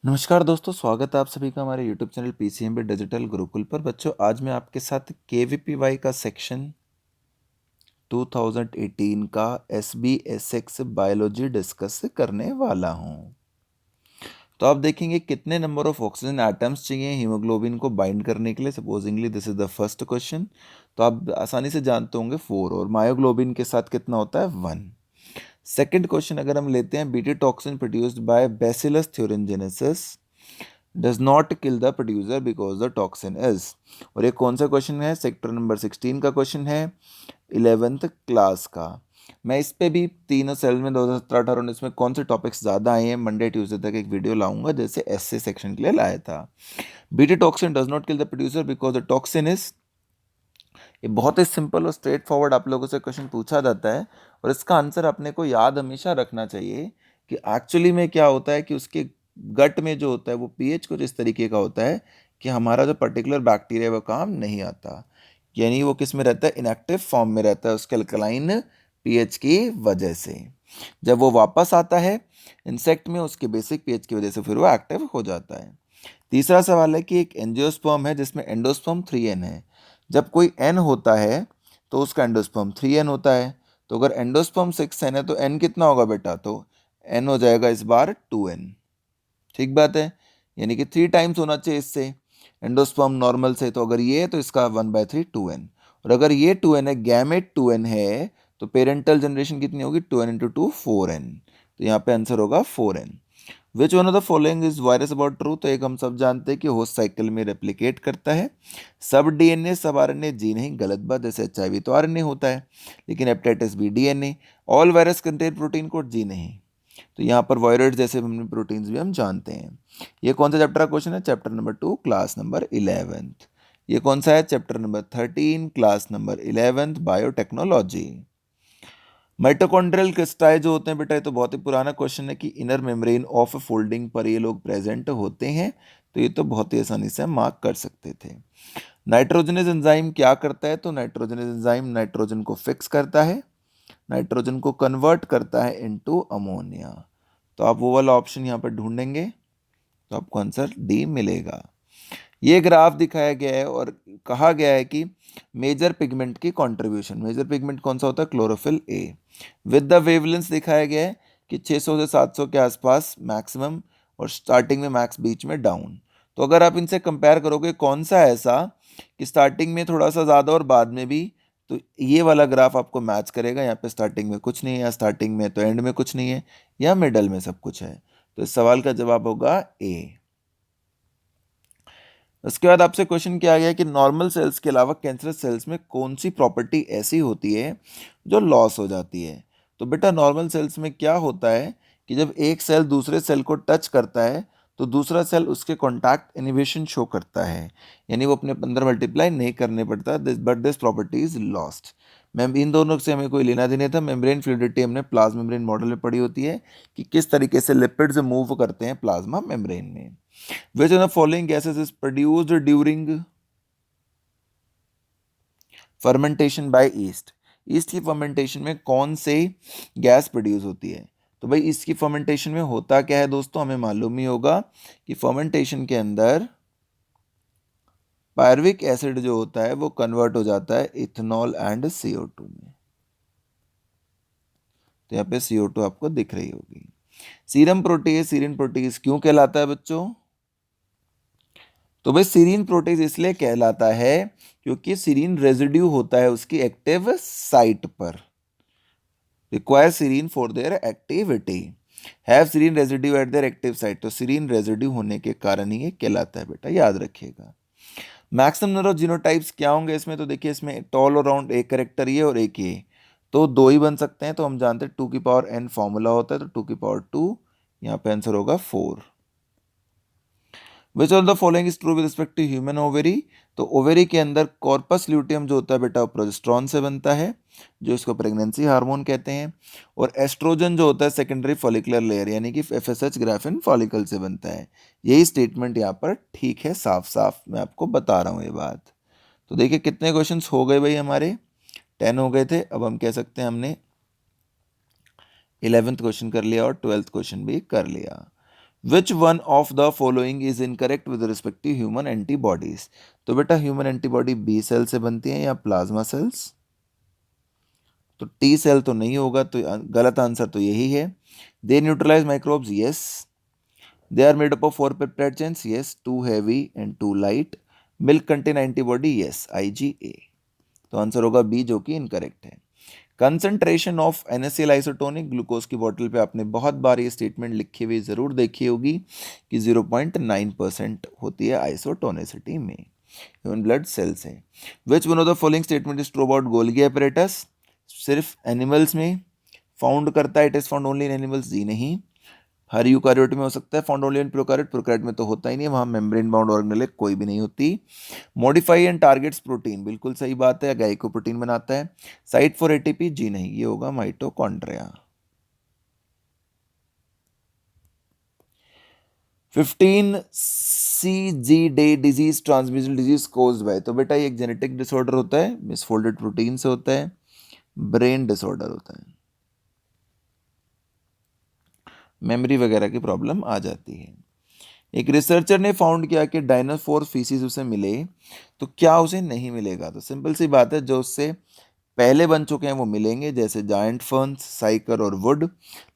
नमस्कार दोस्तों, स्वागत है आप सभी का हमारे YouTube channel PCMB digital Gurukul पर। बच्चों, आज मैं आपके साथ केवीपीवाई का सेक्शन 2018 का एसबीएसएक्स बायोलॉजी डिस्कस करने वाला हूं। तो आप देखेंगे कितने नंबर ऑफ ऑक्सीजन एटम्स चाहिए हीमोग्लोबिन को बाइंड करने के लिए। Supposedly this is the first question, तो आप आसानी से जानते होंगे 4, और मायोग्लोबिन के साथ कितना होता है 1। सेकेंड क्वेश्चन अगर हम लेते हैं, BT toxin produced by bacillus thuringiensis does not kill the producer because the toxin is. और ये कौन सा क्वेश्चन है? सेक्टर नंबर 16 का क्वेश्चन है, 11th क्लास का। मैं इस पे भी तीनों सेल में 2017-18-19 में कौन से टॉपिक्स ज़्यादा आए हैं मंडे ट्यूसडे तक एक वीडियो लाऊंगा, जैसे एसए सेक्शन के लिए लाया था। BT toxin does not kill the producer because the toxin is. ये बहुत ही सिंपल और स्ट्रेट फॉरवर्ड आप लोगों से क्वेश्चन पूछा जाता है, और इसका आंसर अपने को याद हमेशा रखना चाहिए कि एक्चुअली में क्या होता है कि उसके गट में जो होता है वो पीएच कुछ इस तरीके का होता है कि हमारा जो पर्टिकुलर बैक्टीरिया वो काम नहीं आता, यानी वो किस में रहता है, इनएक्टिव फॉर्म में रहता है उसके अल्कलाइन पीएच की वजह से। जब वो वापस आता है इंसेक्ट में, उसके बेसिक पीएच की वजह से फिर वो एक्टिव हो जाता है। तीसरा सवाल है कि एक एंजियोस्पर्म है जिसमें एंडोस्पर्म 3n है। जब कोई n होता है तो उसका एंडोस्पर्म 3n होता है। तो अगर एंडोस्पर्म 6n है तो n कितना होगा बेटा? तो n हो जाएगा इस बार 2n। ठीक बात है, यानी कि 3 टाइम्स होना चाहिए इससे एंडोस्पर्म नॉर्मल से। तो अगर ये है तो इसका 1/3 2n, और अगर ये 2n है, गैमेट 2n है, तो पेरेंटल जनरेशन कितनी होगी? 2n into 2 4n। तो यहाँ पे आंसर होगा 4n। Which one of the following is virus about true? तो एक हम सब जानते हैं कि होस्ट साइकिल में रेप्लिकेट करता है। सब डीएनए सब आरएनए जी नहीं, गलत बात। जैसे एचआईवी तो आरएनए होता है, लेकिन hepatitis B DNA. All virus contain protein code, जी नहीं। तो यहाँ पर वायरस जैसे हमने प्रोटीन्स भी हम जानते हैं। ये कौन सा चैप्टर का क्वेश्चन है? Chapter number 2 class number 11th। ये कौन सा है? Chapter number 13 class number 11th biotechnology. Mitochondrial cristae जो होते हैं बेटा, ये तो बहुत ही पुराना क्वेश्चन है कि इनर मेम्ब्रेन ऑफ फोल्डिंग पर ये लोग प्रेजेंट होते हैं। तो ये तो बहुत ही आसानी से मार्क कर सकते थे। नाइट्रोजनस एंजाइम क्या करता है? तो नाइट्रोजनस एंजाइम नाइट्रोजन को फिक्स करता है, नाइट्रोजन को कन्वर्ट करता है इनटू अमोनिया। तो आप वो वाला ऑप्शन यहाँ पर ढूंढेंगे तो आपको आंसर डी मिलेगा। ये ग्राफ दिखाया गया है और कहा गया है कि मेजर पिगमेंट की कंट्रीब्यूशन, मेजर पिगमेंट कौन सा होता है? Chlorophyll A. With the wavelengths दिखाया गया है कि 600 से 700 के आसपास मैक्सिमम, और स्टार्टिंग में मैक्स, बीच में डाउन। तो अगर आप इनसे कंपेयर करोगे कौन सा ऐसा कि स्टार्टिंग में थोड़ा सा ज़्यादा और बाद में भी, तो ये वाला ग्राफ आपको मैच करेगा। यहाँ पे स्टार्टिंग में कुछ नहीं है, या स्टार्टिंग में तो एंड में कुछ नहीं है, या मिडल में सब कुछ है। तो इस सवाल का जवाब होगा ए। उसके बाद आपसे क्वेश्चन किया गया कि नॉर्मल सेल्स के अलावा कैंसरस सेल्स में कौन सी प्रॉपर्टी ऐसी होती है जो लॉस हो जाती है? तो बेटा नॉर्मल सेल्स में क्या होता है कि जब एक सेल दूसरे सेल को टच करता है तो दूसरा सेल उसके कॉन्टैक्ट इनिबिशन शो करता है, यानी वो अपने अंदर मल्टीप्लाई नहीं करने पड़ता, but this property is lost. Ma'am इन दोनों से हमें कोई लेना देना था। मेम्ब्रेन फ्लूइडिटी हमने प्लाज्मा मेम्ब्रेन मॉडल में पढ़ी होती है कि किस तरीके से लिपिड्स मूव करते हैं प्लाज्मा मेम्ब्रेन में। Which of the following gases is produced during fermentation by yeast? East की फर्मेंटेशन में कौन से गैस प्रोड्यूस होती है? तो भाई इसकी फर्मेंटेशन में होता क्या है दोस्तों, हमें मालूम ही होगा कि फर्मेंटेशन के अंदर पायरुविक एसिड जो होता है वो कन्वर्ट हो जाता है इथेनॉल एंड CO2 में। तो यहाँ पे CO2 आपको दिख रही होगी। सीरम प्रोटीज क्यों कहलाता है बच्चों? तो भाई सीरीन प्रोटीज इसलिए कहलाता है क्योंकि सीरीन रेजिड्यू होता है उसकी एक्टिव साइट पर। Require serine for their activity, have serine residue at their active site. तो सीरीन रेजिड्यू होने के कारण ही ये कहलाता है बेटा, याद रखिएगा। मैक्सिमम नंबर ऑफ जीनोटाइप्स क्या होंगे इसमें? तो देखिए इसमें टॉल अराउंड एक करेक्टर ये और एक ये, तो दो ही बन सकते हैं। तो हम जानते हैं 2n फॉर्मूला होता है, तो 2 यहाँ पे आंसर होगा 4। Which of the following is true with respect to human ovary? तो ओवेरी के अंदर कॉर्पस ल्यूटियम जो होता है बेटा वो प्रोजेस्टेरॉन से बनता है, जो इसको प्रेगनेंसी हार्मोन कहते हैं। और एस्ट्रोजन जो होता है सेकेंडरी फॉलिकुलर लेयर, यानी कि FSH ग्राफिन फॉलिकल से बनता है। यही स्टेटमेंट यहाँ पर ठीक है, साफ साफ मैं आपको बता रहा हूँ ये बात। तो देखिए कितने क्वेश्चन हो गए भाई हमारे, 10 हो गए थे। अब हम कह सकते हैं हमने 11th क्वेश्चन कर लिया और 12th क्वेश्चन भी कर लिया। Which one of the following is incorrect with respect to human antibodies. तो बेटा ह्यूमन एंटीबॉडी बी सेल से बनती है या प्लाज्मा सेल्स, तो टी सेल तो नहीं होगा, तो गलत आंसर तो यही है। They neutralize microbes, yes. They are made up of 4 peptide chains, yes, 2 heavy and 2 light. Milk contain antibody, yes, IgA। तो आंसर होगा बी, जो कि इनकरेक्ट है। Concentration of NaCl isotonic, glucose की बोतल पे आपने बहुत बार ये स्टेटमेंट लिखी हुई जरूर देखी होगी कि 0.9% होती है आइसोटोनिसिटी में। ह्यूमन ब्लड सेल से। Which one of the following statement is true about Golgi apparatus. सिर्फ एनिमल्स में फाउंड करता है, it is found only in animals, जी नहीं। हर यूकारियोट में हो सकता है, फाउंड ओनली इन प्रोकारियोट, प्रोकारियोट में तो होता ही नहीं, वहां मेम्ब्रेन बाउंड ऑर्गेनेल कोई भी नहीं होती। मॉडिफाई एंड टारगेट्स प्रोटीन, बिल्कुल सही बात है, गाय को प्रोटीन बनाता है। साइट फॉर ATP, जी नहीं, ये होगा mitochondria. 15 CGD disease, transmission disease caused by. तो बेटा ये एक जेनेटिक डिसऑर्डर होता है, मिसफोल्डेड प्रोटीन से होता है, ब्रेन डिसऑर्डर होता है, मेमोरी वगैरह की प्रॉब्लम आ जाती है। एक रिसर्चर ने फाउंड किया कि डायनासोर फीसिस उसे मिले तो क्या उसे नहीं मिलेगा। तो सिंपल सी बात है, जो उससे पहले बन चुके हैं वो मिलेंगे, जैसे जायंट फर्न्स, साइकर और वुड।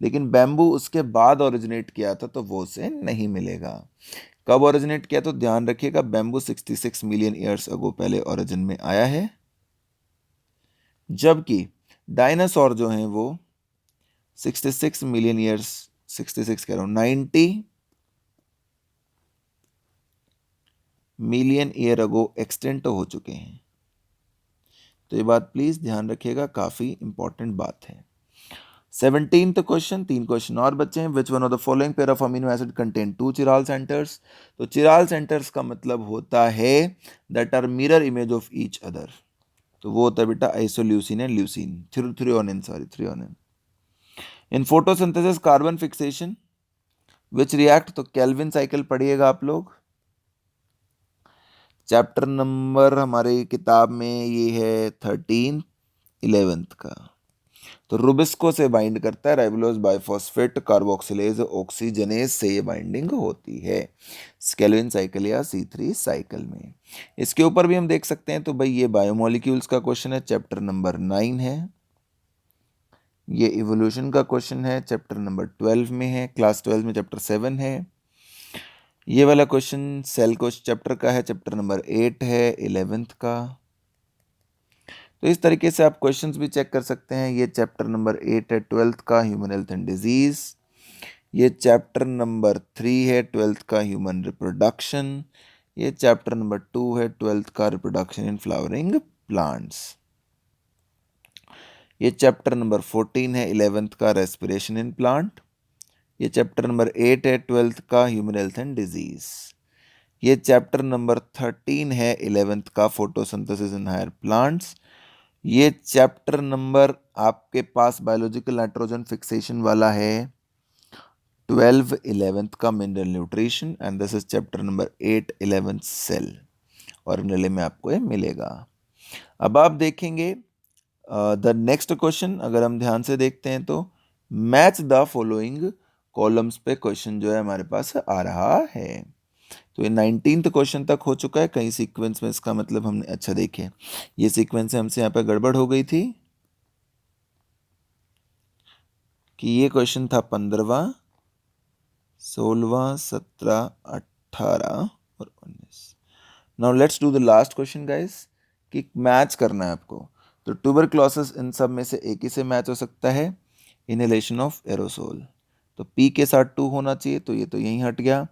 लेकिन बैम्बू उसके बाद ओरिजिनेट किया था तो वो उसे नहीं मिलेगा। कब ओरिजिनेट किया, तो ध्यान रखिएगा, बैम्बू 66 मिलियन ईयर्स अगो पहले ओरिजिन में आया है, जबकि डायनासोर जो हैं वो 66 मिलियन ईयर्स, 66 कह रहा हूँ, 90 मिलियन ईयर अगो एक्सटेंट हो चुके हैं। तो ये बात प्लीज ध्यान रखिएगा, काफी इंपॉर्टेंट बात है। 17th क्वेश्चन, 3 क्वेश्चन और बचे हैं। Which one of the following pair of amino acid contain 2 chiral centres. तो चिराल सेंटर्स का मतलब होता है that are mirror image of each other. तो वो होता है बेटा isoleucine and leucine, threonine, sorry threonine. In photosynthesis carbon fixation which react, तो केल्विन साइकिल पढ़िएगा आप लोग, चैप्टर नंबर हमारी किताब में ये है 13 11th का। तो रुबिस्को से बाइंड करता है, राइबोलोज बाइफॉस्फेट कार्बोक्सिलेज ऑक्सीजनेज से ये बाइंडिंग होती है केल्विन साइकिल या C3 साइकिल में। इसके ऊपर भी हम देख सकते हैं, तो भाई ये बायोमोलिक्यूल्स का क्वेश्चन है, चैप्टर नंबर 9 है। ये इवोल्यूशन का क्वेश्चन है, चैप्टर नंबर 12 में है, क्लास 12 में चैप्टर 7 है। ये वाला क्वेश्चन सेल कोश चैप्टर का है, चैप्टर नंबर 8 है 11th का। तो इस तरीके से आप क्वेश्चंस भी चेक कर सकते हैं। ये चैप्टर नंबर 8 है 12th का, ह्यूमन हेल्थ एंड डिजीज। ये चैप्टर नंबर 3 है 12th का, ह्यूमन रिप्रोडक्शन। ये चैप्टर नंबर 2 है 12th का, रिप्रोडक्शन इन फ्लावरिंग प्लांट्स। ये चैप्टर नंबर 14 है 11th का, रेस्पिरेशन इन प्लांट। ये चैप्टर नंबर 8 है 12th का, ह्यूमन हेल्थ एंड डिजीज। ये चैप्टर नंबर 13 है 11th का, फोटोसिंथेसिस इन हायर प्लांट्स। ये चैप्टर नंबर आपके पास बायोलॉजिकल नाइट्रोजन फिक्सेशन वाला है 12 11th का, mineral nutrition. And this is chapter number 8 11th cell, और नीले में आपको ये मिलेगा। अब आप देखेंगे द नेक्स्ट क्वेश्चन, अगर हम ध्यान से देखते हैं तो मैच द फॉलोइंग कॉलम्स पे क्वेश्चन जो है हमारे पास आ रहा है। तो ये 19th क्वेश्चन तक हो चुका है, कहीं सीक्वेंस में इसका मतलब हमने, अच्छा देखिए ये सीक्वेंस हमसे यहाँ पे गड़बड़ हो गई थी कि ये क्वेश्चन था 15वां, 16वां, 17, 18 और 19। Now let's do the last question guys, कि मैच करना है आपको। तो ट्यूबरक्लोसिस इन सब में से एक ही से मैच हो सकता है, इनहेलेशन ऑफ एरोसोल। तो P के साथ 2 होना चाहिए, तो ये तो यहीं हट गया।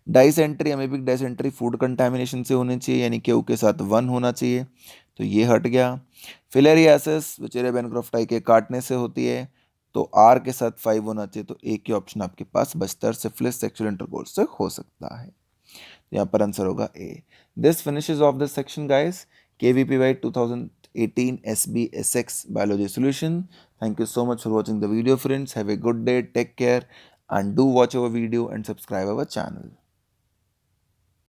Dysentery, amoebic dysentery food contamination से होनी चाहिए, यानी Q के साथ 1 होना चाहिए, तो ये हट गया। फिलेरियासिस विचेरिया बैनक्रॉफ्टाई के काटने से होती है, तो R के साथ 5 होना चाहिए, तो एक ही ऑप्शन आपके पास बचता है, सिफिलिस सेक्सुअल इंटरकोर्स से हो सकता है। यहाँ पर आंसर होगा A। This finishes of this section guys, KVPY 2018 SBSX biology solution. Thank you so much for watching the video friends. Have a good day, take care, and do watch our video and subscribe our channel.